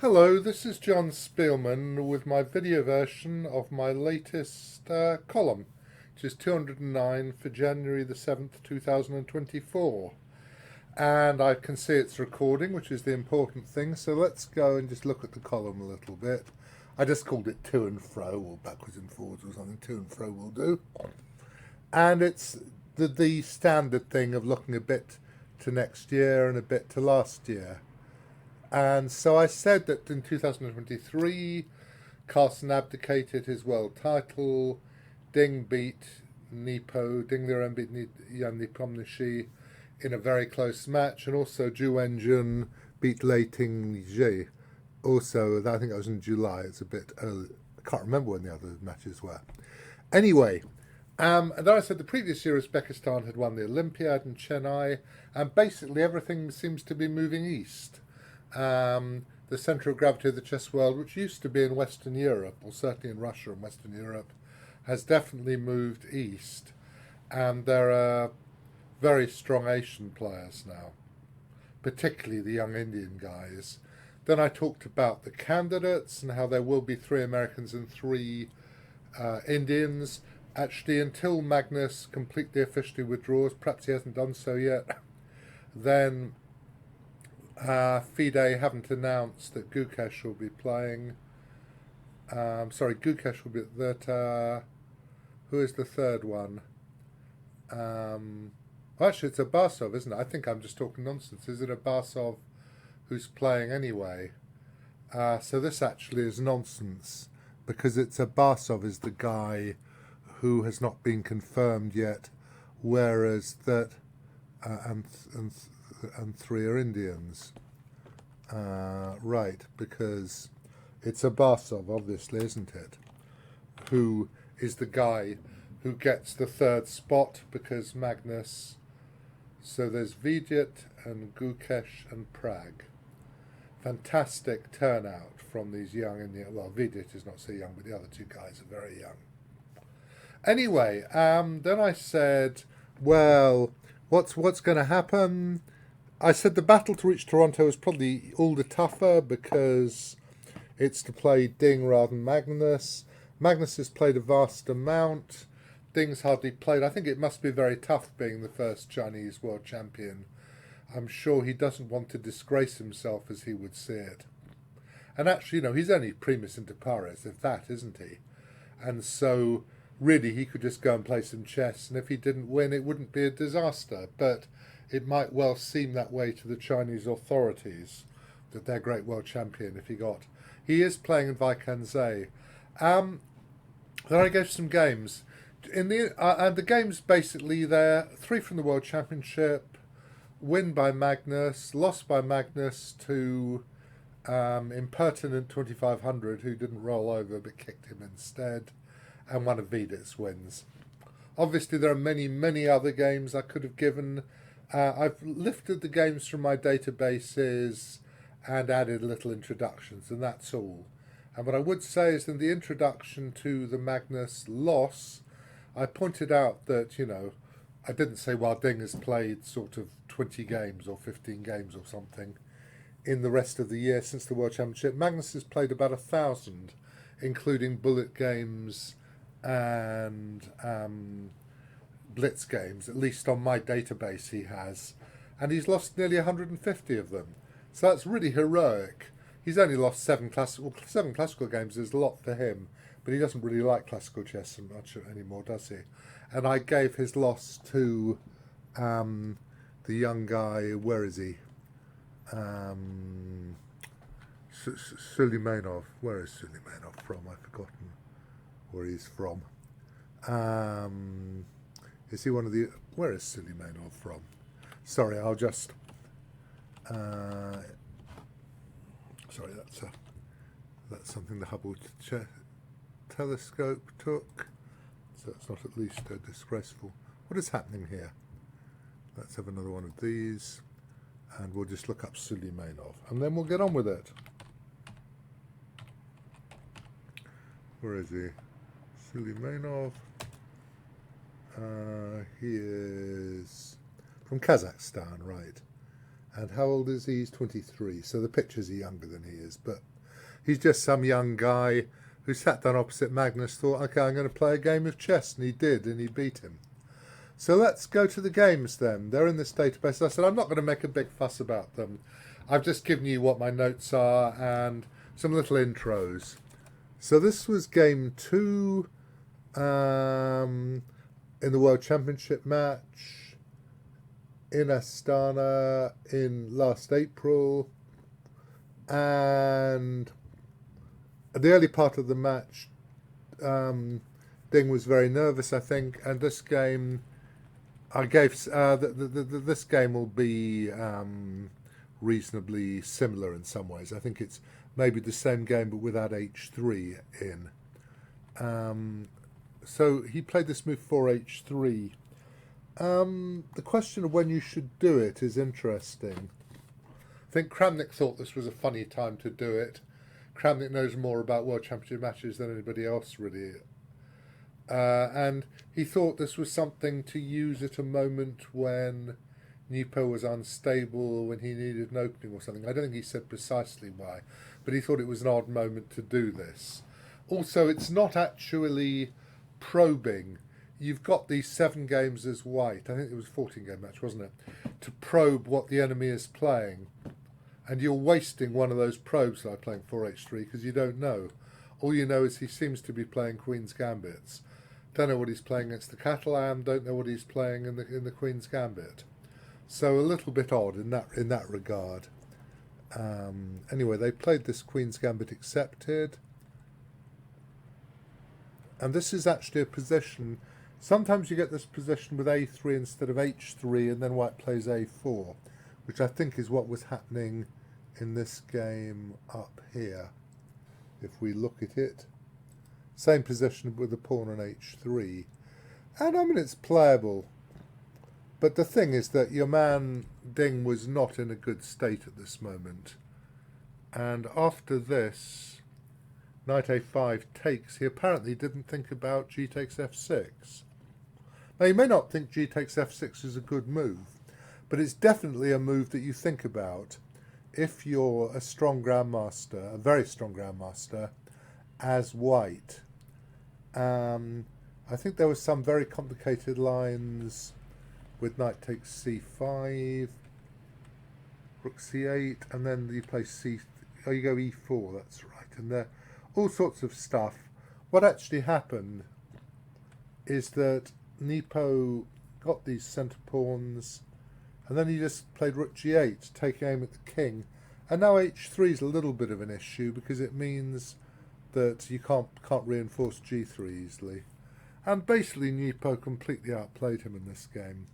Hello, this is Jon Speelman with my video version of my latest column, which is 209 for January the 7th, 2024. And I can see it's recording, which is the important thing, so let's go and just look at the column a little bit. I just called it to and fro, or backwards and forwards or something. To and fro will do. And it's the standard thing of looking a bit to next year and a bit to last year. And so I said that in 2023, Carlsen abdicated his world title. Ding beat Liren beat Nepomniachtchi in a very close match, and also Wenjun beat Lei Tingjie. Also, I think that was in July. It's a bit early. I can't remember when the other matches were. Anyway, and then I said the previous year Uzbekistan had won the Olympiad in Chennai, and basically everything seems to be moving east. The centre of gravity of the chess world, which used to be in Western Europe, or certainly in Russia and Western Europe, has definitely moved east. And there are very strong Asian players now, particularly the young Indian guys. Then I talked about the candidates and how there will be 3 Americans and 3 Indians. Actually, until Magnus completely officially withdraws, perhaps he hasn't done so yet, then FIDE haven't announced that Gukesh will be playing. Gukesh will be that. Who is the third one? Actually, it's Abasov, isn't it? I think I'm just talking nonsense. Is it Abasov who's playing anyway? So this actually is nonsense because it's Abasov is the guy who has not been confirmed yet, whereas that and 3 are Indians. Right, because it's Abasov, obviously, isn't it? Who is the guy who gets the 3rd spot because Magnus. So there's Vidyut and Gukesh and Prag. Fantastic turnout from these young Indian. Well, Vidyut is not so young, but the other 2 guys are very young. Anyway, then I said, well, what's going to happen? I said the battle to reach Toronto is probably all the tougher because it's to play Ding rather than Magnus. Magnus has played a vast amount. Ding's hardly played. I think it must be very tough being the first Chinese world champion. I'm sure he doesn't want to disgrace himself as he would see it. And actually, he's only primus inter pares, if that, isn't he? And so, really, he could just go and play some chess, and if he didn't win, it wouldn't be a disaster. But it might well seem that way to the Chinese authorities, that they're great world champion if he got. He is playing in vacant. Then I gave some games. And the games basically there, 3 from the World Championship, win by Magnus, lost by Magnus to impertinent 2500 who didn't roll over but kicked him instead, and one of Vidyut's wins. Obviously there are many, many other games I could have given. I've lifted the games from my databases and added little introductions, and that's all. And what I would say is in the introduction to the Magnus loss, I pointed out that, I didn't say, well, Ding has played sort of 20 games or 15 games or something in the rest of the year since the World Championship. Magnus has played about 1,000, including bullet games and blitz games, at least on my database he has. And he's lost nearly 150 of them. So that's really heroic. He's only lost 7 classical games is a lot for him. But he doesn't really like classical chess so much anymore, does he? And I gave his loss to the young guy, where is he? Suleimanov. Where is Suleimanov from? I've forgotten where he's from. Is he one of the... Where is Suleimanov from? Sorry, I'll just... sorry, that's something the Hubble telescope took, so it's not at least disgraceful. What is happening here? Let's have another one of these, and we'll just look up Suleimanov, and then we'll get on with it. Where is he? Suleimanov. He is from Kazakhstan, right? And how old is he? He's 23. So the pictures are younger than he is. But he's just some young guy who sat down opposite Magnus, thought, okay, I'm going to play a game of chess. And he did, and he beat him. So let's go to the games then. They're in this database. I said, I'm not going to make a big fuss about them. I've just given you what my notes are and some little intros. So this was game 2 in the World Championship match in Astana in last April. And at the early part of the match, Ding was very nervous, I think, and this game, I gave this game will be reasonably similar in some ways. I think it's maybe the same game but without h3 in. So he played this move 4h3. The question of when you should do it is interesting. I think Kramnik thought this was a funny time to do it. Kramnik knows more about World Championship matches than anybody else really. And he thought this was something to use at a moment when Nepo was unstable, when he needed an opening or something. I don't think he said precisely why, but he thought it was an odd moment to do this. Also, it's not actually probing. You've got these 7 games as white. I think it was a 14-game match, wasn't it? To probe what the enemy is playing. And you're wasting one of those probes by playing 4h3 because you don't know. All you know is he seems to be playing Queen's Gambits. Don't know what he's playing against the Catalan. Don't know what he's playing in the Queen's Gambit. So a little bit odd in that regard. Anyway, they played this Queen's Gambit accepted. And this is actually a position. Sometimes you get this position with a3 instead of h3, and then white plays a4, which I think is what was happening in this game up here. If we look at it, same position with the pawn on h3. And I mean, it's playable. But the thing is that your man Ding was not in a good state at this moment. And after this, knight a5 takes. He apparently didn't think about g takes f6. Now, you may not think g takes f6 is a good move, but it's definitely a move that you think about if you're a strong grandmaster, a very strong grandmaster, as white. I think there were some very complicated lines with knight takes c5, rook c8, and then you play you go e4, that's right, and there all sorts of stuff. What actually happened is that Nepo got these centre pawns, and then he just played rook g8, taking aim at the king, and now h3 is a little bit of an issue because it means that you can't reinforce g3 easily. And basically Nepo completely outplayed him in this game.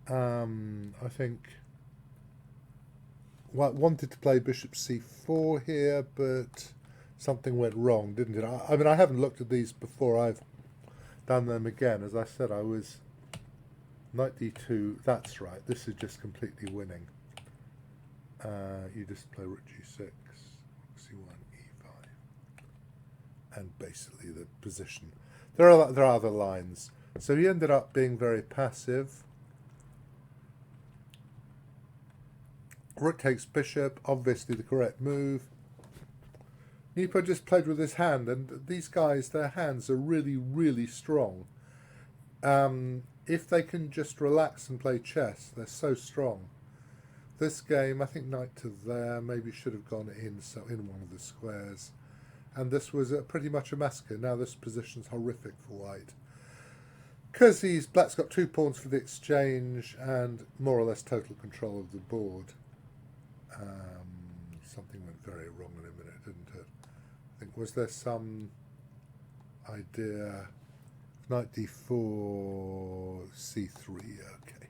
I think wanted to play bishop c4 here, but something went wrong, didn't it? I mean, I haven't looked at these before. I've done them again. As I said, I was knight d2. That's right. This is just completely winning. You just play rook g6, c1, e5, and basically the position. There are other lines. So he ended up being very passive. Rook takes bishop, obviously the correct move. Nepo just played with his hand, and these guys, their hands are really, really strong. If they can just relax and play chess, they're so strong. This game, I think knight to there, maybe should have gone in, so in one of the squares. And this was pretty much a massacre. Now this position's horrific for white. Because black's got 2 pawns for the exchange and more or less total control of the board. Something went very wrong in a minute, didn't it? I think, was there some idea? Knight d4, c3, okay.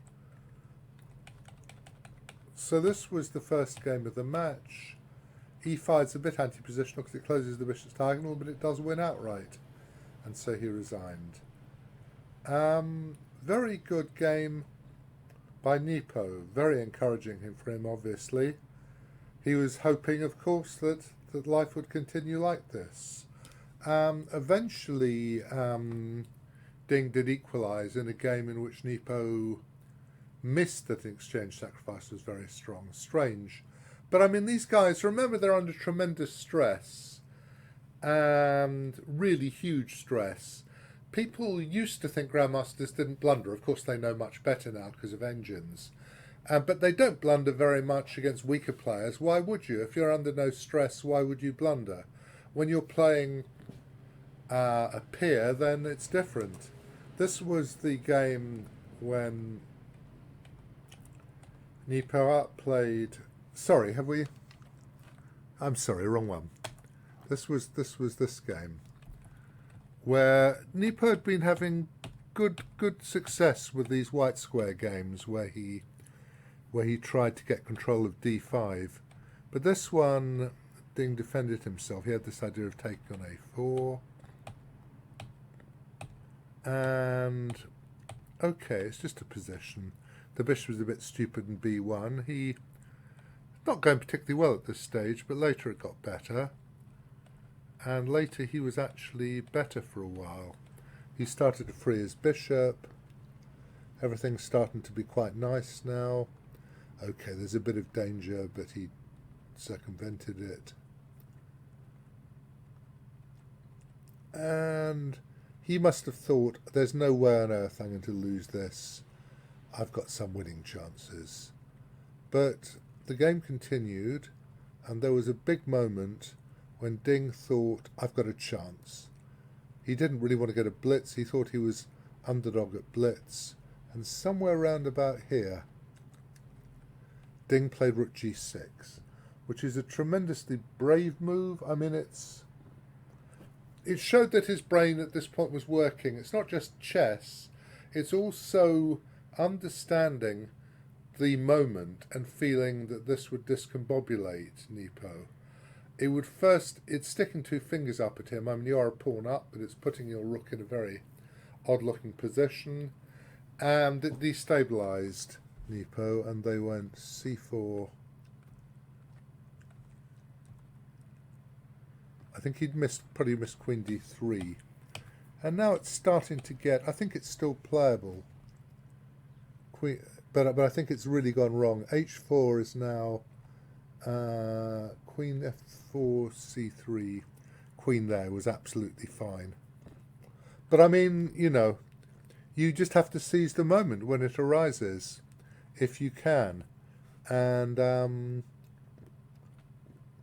So this was the first game of the match. e5 is a bit anti-positional because it closes the bishop's diagonal, but it does win outright. And so he resigned. Very good game by Nepo. Very encouraging for him, obviously. He was hoping, of course, that life would continue like this. Eventually, Ding did equalise in a game in which Nepo missed that the exchange sacrifice was very strong. Strange. But I mean, these guys, remember, they're under tremendous stress and really huge stress. People used to think grandmasters didn't blunder. Of course, they know much better now because of engines. But they don't blunder very much against weaker players. Why would you? If you're under no stress, why would you blunder? When you're playing a peer, then it's different. This was the game when Nepo played... Sorry, have we... I'm sorry, wrong one. This was this game where Nepo had been having good success with these white square games where he tried to get control of d5. But this one, Ding defended himself. He had this idea of taking on a4. And, okay, it's just a position. The bishop was a bit stupid in b1. He not going particularly well at this stage, but later it got better. And later he was actually better for a while. He started to free his bishop. Everything's starting to be quite nice now. Okay, there's a bit of danger, but he circumvented it. And he must have thought, there's no way on earth I'm going to lose this. I've got some winning chances. But the game continued, and there was a big moment when Ding thought, I've got a chance. He didn't really want to get a blitz. He thought he was underdog at blitz. And somewhere round about here, Ding played rook g6, which is a tremendously brave move. I mean, it showed that his brain at this point was working. It's not just chess. It's also understanding the moment and feeling that this would discombobulate Nepo. It's sticking two fingers up at him. I mean, you are a pawn up, but it's putting your rook in a very odd-looking position. And it destabilised Nepo, and they went c4. I think he'd probably missed queen d3. And now it's starting to get, I think it's still playable. But I think it's really gone wrong. h4 is now queen f4, c3. Queen there was absolutely fine. But I mean, you know, you just have to seize the moment when it arises, if you can. And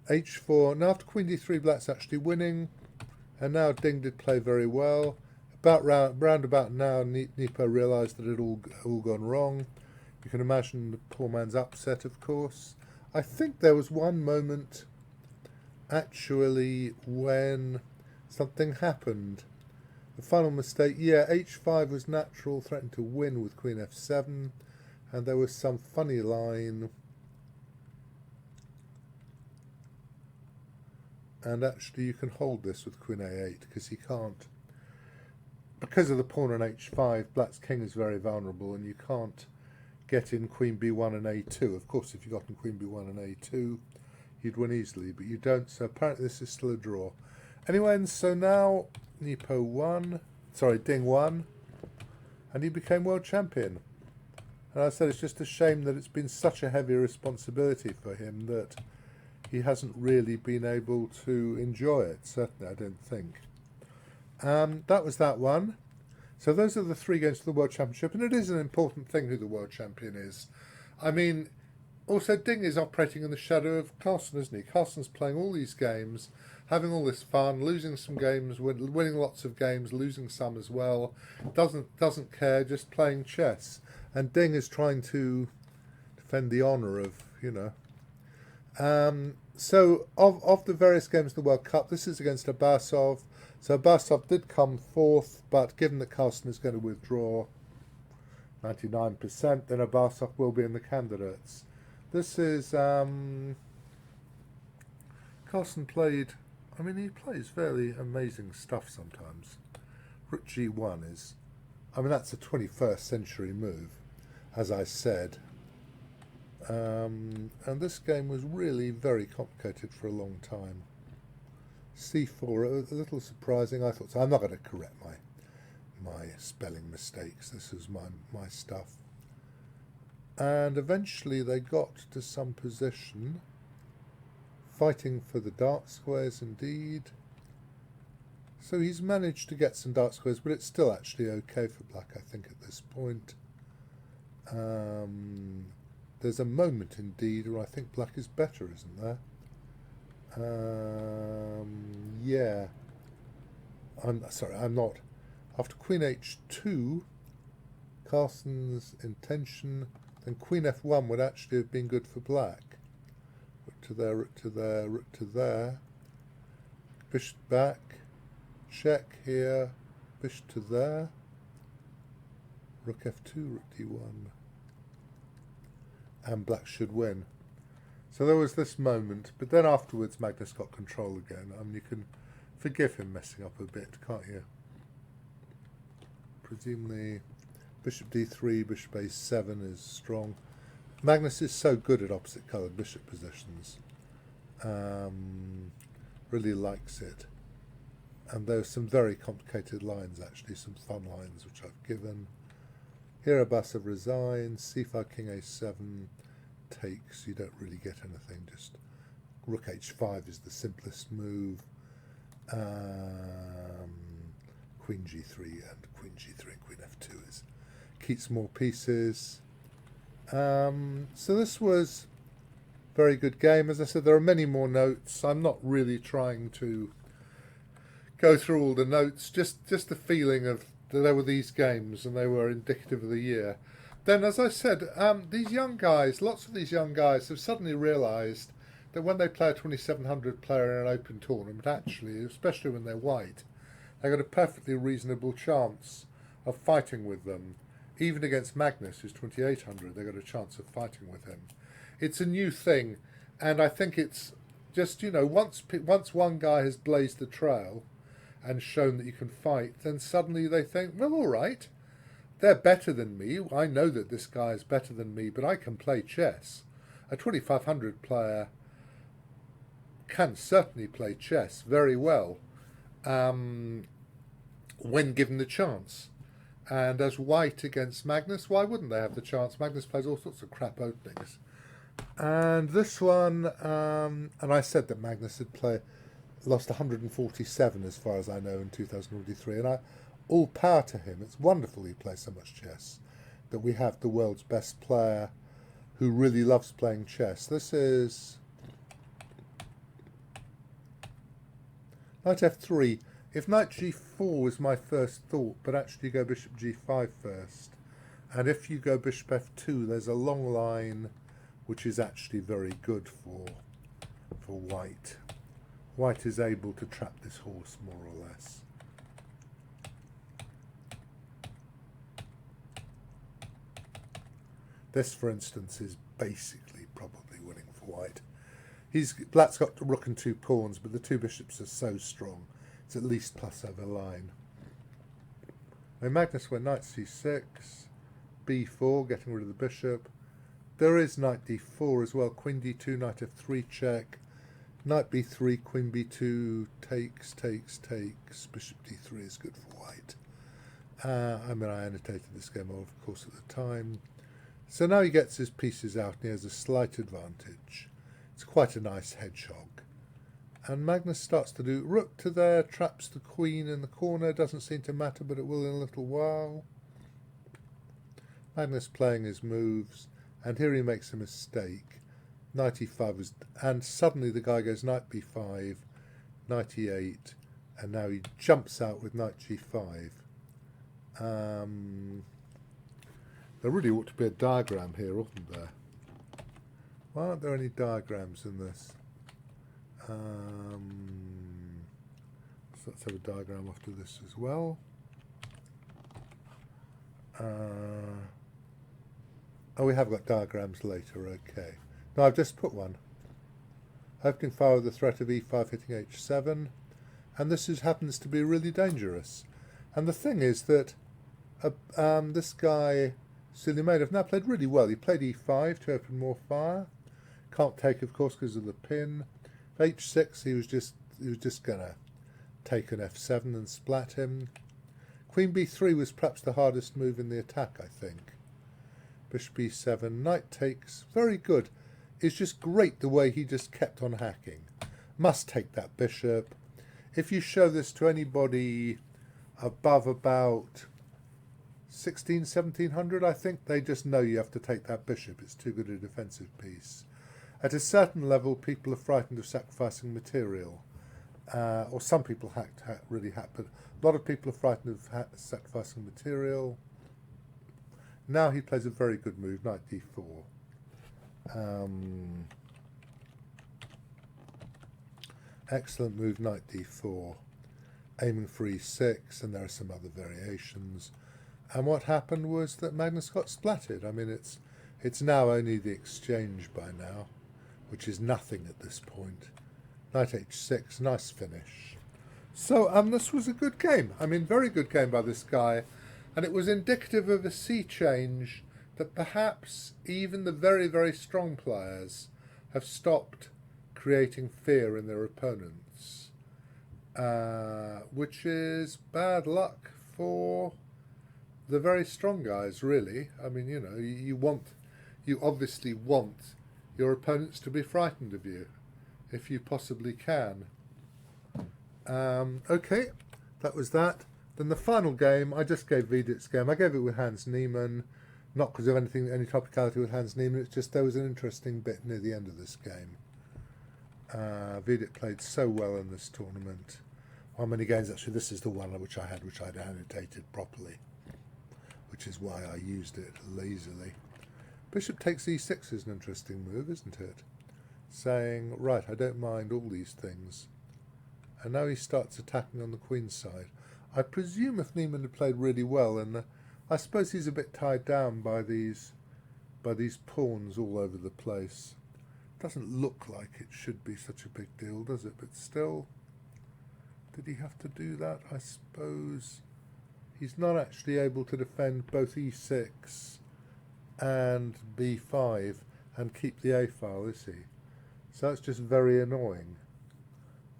h4, now after queen d3, black's actually winning. And now Ding did play very well. Round about now, Nepo realised that it all gone wrong. You can imagine the poor man's upset, of course. I think there was one moment, actually, when something happened. The final mistake, yeah, h5 was natural, threatened to win with queen f7, and there was some funny line. And actually you can hold this with queen a8, because he can't. Because of the pawn on h5, black's king is very vulnerable, and you can't get in queen b1 and a2. Of course, if you got in queen b1 and a2, you'd win easily, but you don't, so apparently this is still a draw. Anyway, and so now Nepo won, Ding won, and he became world champion. And I said it's just a shame that it's been such a heavy responsibility for him that he hasn't really been able to enjoy it, certainly I don't think. That was that one. So those are the 3 games for the World Championship, and it is an important thing who the World Champion is. I mean, also Ding is operating in the shadow of Carlsen, isn't he? Carlsen's playing all these games, having all this fun, losing some games, winning lots of games, losing some as well. Doesn't care, just playing chess. And Ding is trying to defend the honour of, you know. So of the various games of the World Cup, this is against Abbasov. So Abbasov did come 4th, but given that Carlsen is going to withdraw 99%, then Abbasov will be in the candidates. This is Carlsen played. I mean, he plays fairly amazing stuff sometimes. Rook g1 is, I mean, that's a 21st century move, as I said. And this game was really very complicated for a long time. c4, a little surprising. I thought, so I'm not going to correct my spelling mistakes. This is my stuff. And eventually they got to some position, fighting for the dark squares indeed. So he's managed to get some dark squares, but it's still actually okay for black, I think, at this point. There's a moment indeed where I think black is better, isn't there? Yeah. I'm not. After queen h2, Carlsen's intention, then queen f1 would actually have been good for black. Rook to there, rook to there, rook to there. Bishop back. Check here. Bishop to there. Rook f2, rook d1. And black should win. So there was this moment, but then afterwards Magnus got control again. I mean, you can forgive him messing up a bit, can't you? Presumably bishop d3, bishop a7 is strong. Magnus is so good at opposite coloured bishop positions. Really likes it. And there's some very complicated lines, actually, some fun lines which I've given. Here Abbasav resigns, c5, king a7 takes. You don't really get anything, just rook h5 is the simplest move. Queen g3 and queen g3 and queen f2 is keeps more pieces. So this was a very good game. As I said, there are many more notes. I'm not really trying to go through all the notes, just the feeling of that there were these games and they were indicative of the year. Then, as I said, these young guys, lots of these young guys have suddenly realised that when they play a 2700 player in an open tournament, actually, especially when they're white, they've got a perfectly reasonable chance of fighting with them. Even against Magnus, who's 2800, they've got a chance of fighting with him. It's a new thing, and I think it's just, you know, once one guy has blazed the trail and shown that you can fight, then suddenly they think, well, all right, they're better than me. I know that this guy is better than me, but I can play chess. A 2500 player can certainly play chess very well when given the chance. And as white against Magnus, why wouldn't they have the chance? Magnus plays all sorts of crap openings. And this one, and I said that Magnus had lost 147 as far as I know in 2023, and all power to him. It's wonderful he plays so much chess, that we have the world's best player who really loves playing chess. This is knight f3. If knight g4 was my first thought, but actually you go bishop g5 first, and if you go bishop f2, there's a long line which is actually very good for white. White is able to trap this horse more or less. This, for instance, is basically probably winning for white. Black's got rook and 2 pawns, but the 2 bishops are so strong. It's at least plus over line. Now Magnus went knight c6, b4, getting rid of the bishop. There is knight d4 as well, queen d2, knight f3 check, knight b3, queen b2, takes, bishop d3 is good for white. I mean, I annotated this game, of course, at the time. So now he gets his pieces out and he has a slight advantage. It's quite a nice hedgehog. And Magnus starts to do rook to there, traps the queen in the corner, doesn't seem to matter, but it will in a little while. Magnus playing his moves, and here he makes a mistake. Knight e5 was, and suddenly the guy goes knight b5, knight e8, and now he jumps out with knight g5. There really ought to be a diagram here, oughtn't there? Why aren't there any diagrams in this? So let's have a diagram after this as well. Oh, we have got diagrams later, okay. No, I've just put one. Opening fire with the threat of e5 hitting h7, and this happens to be really dangerous. And the thing is that this guy, Speelman, now played really well. He played e5 to open more fire. Can't take, of course, because of the pin. h6, he was just going to take an f7 and splat him. Queen b3 was perhaps the hardest move in the attack, I think. Bishop e7, knight takes, very good. It's just great the way he just kept on hacking. Must take that bishop. If you show this to anybody above about 1700, I think, they just know you have to take that bishop. It's too good a defensive piece. At a certain level, people are frightened of sacrificing material. Or some people really hack, but a lot of people are frightened of sacrificing material. Now he plays a very good move, knight d4. Excellent move, knight d4. Aiming for e6, and there are some other variations. And what happened was that Magnus got splatted. I mean, it's now only the exchange by now, which is nothing at this point. Knight h6, nice finish. So this was a good game. I mean, very good game by this guy. And it was indicative of a sea change that perhaps even the very, very strong players have stopped creating fear in their opponents, which is bad luck for the very strong guys, really. I mean, you know, you obviously want your opponents to be frightened of you, if you possibly can. Okay, that was that. Then the final game, I just gave Wiede's game. I gave it with Hans Niemann, not because of any topicality with Hans Niemann. It's just there was an interesting bit near the end of this game. Wiede played so well in this tournament. How many games actually? This is the one which I'd annotated properly, which is why I used it lazily. Bishop takes e6 is an interesting move, isn't it? Saying, right, I don't mind all these things. And now he starts attacking on the queen's side. I presume if Niemann had played really well, and I suppose he's a bit tied down by these pawns all over the place. Doesn't look like it should be such a big deal, does it? But still, did he have to do that? I suppose he's not actually able to defend both e6 and b5 and keep the a file, is he? So that's just very annoying.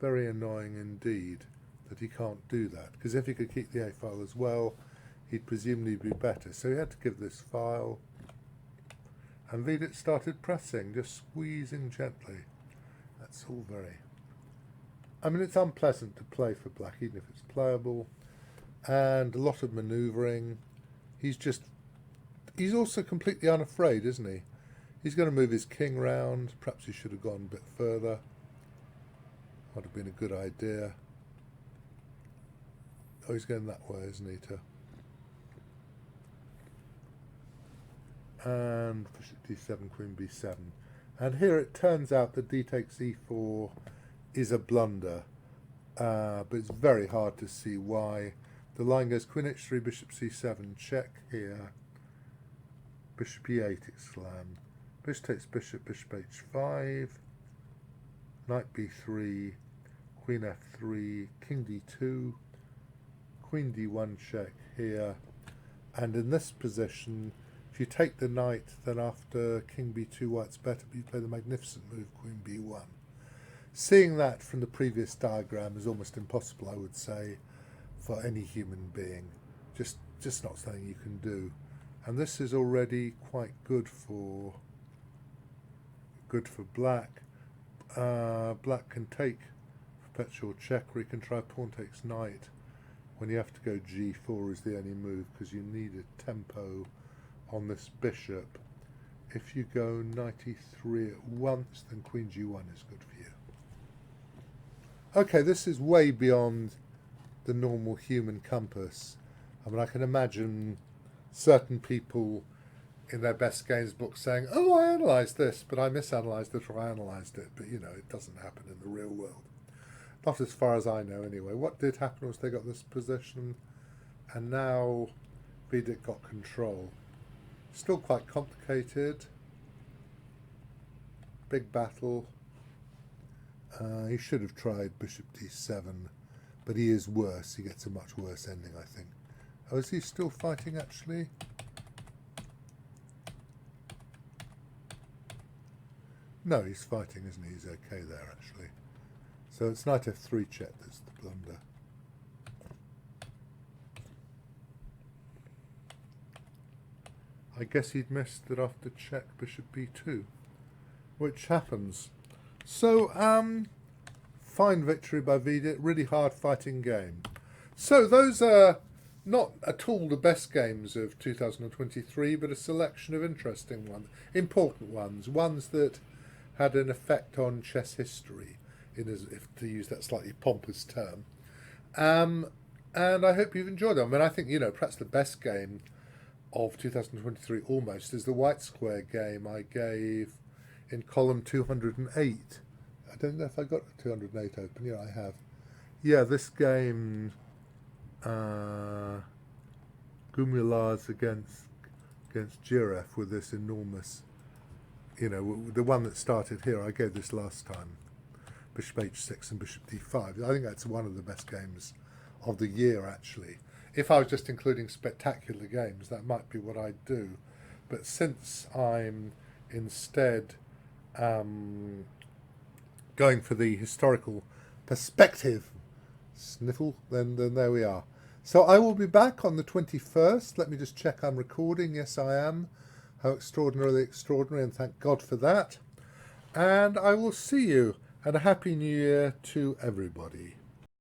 Very annoying indeed that he can't do that, because if he could keep the a file as well, he'd presumably be better. So he had to give this file, and Wiede started pressing, just squeezing gently. That's all very... I mean, it's unpleasant to play for black, even if it's playable, and a lot of manoeuvring. He's also completely unafraid, isn't he? He's going to move his king round. Perhaps he should have gone a bit further. Would have been a good idea. Oh, he's going that way, isn't he? And bishop d7, queen b7. And here it turns out that d takes e4 is a blunder. But it's very hard to see why. The line goes queen h3, bishop c7, check here. Bishop e8, exclam. Bishop takes bishop, bishop h5. Knight b3, queen f3, king d2, queen d1 check here. And in this position, if you take the knight, then after king b2, white's better, but you play the magnificent move, queen b1. Seeing that from the previous diagram is almost impossible, I would say, for any human being. Just not something you can do. And this is already quite good for black. Black can take perpetual check, or he can try pawn takes knight. When you have to go g4 is the only move, because you need a tempo on this bishop. If you go knight e3 at once, then queen g1 is good for you. Okay, this is way beyond the normal human compass. I mean, I can imagine certain people in their best games book saying, oh, I analysed this, but I misanalyzed it, or I analysed it. But, you know, it doesn't happen in the real world. Not as far as I know, anyway. What did happen was they got this position, and now Wiede got control. Still quite complicated. Big battle. He should have tried bishop d7, but he is worse. He gets a much worse ending, I think. Oh, is he still fighting, actually? No, he's fighting, isn't he? He's okay there, actually. So it's knight f3 check that's the blunder. I I guess he'd missed that after check bishop b2, which happens. So, fine victory by Vidit, really hard fighting game. So those are not at all the best games of 2023, but a selection of interesting ones, important ones that had an effect on chess history, if to use that slightly pompous term. And I hope you've enjoyed them. I mean, I think, perhaps the best game of 2023 almost is the white square game I gave in column 208. I don't know if I got 208 open. Yeah, I have. Yeah, this game, Gumilars against Giref with this enormous, the one that started here. I gave this last time. Bishop h6 and bishop d5. I think that's one of the best games of the year, actually. If I was just including spectacular games, that might be what I'd do. But since I'm instead going for the historical perspective sniffle, then there we are. So I will be back on the 21st. Let me just check I'm recording. Yes, I am. How extraordinarily extraordinary, and thank God for that. And I will see you, and a Happy New Year to everybody.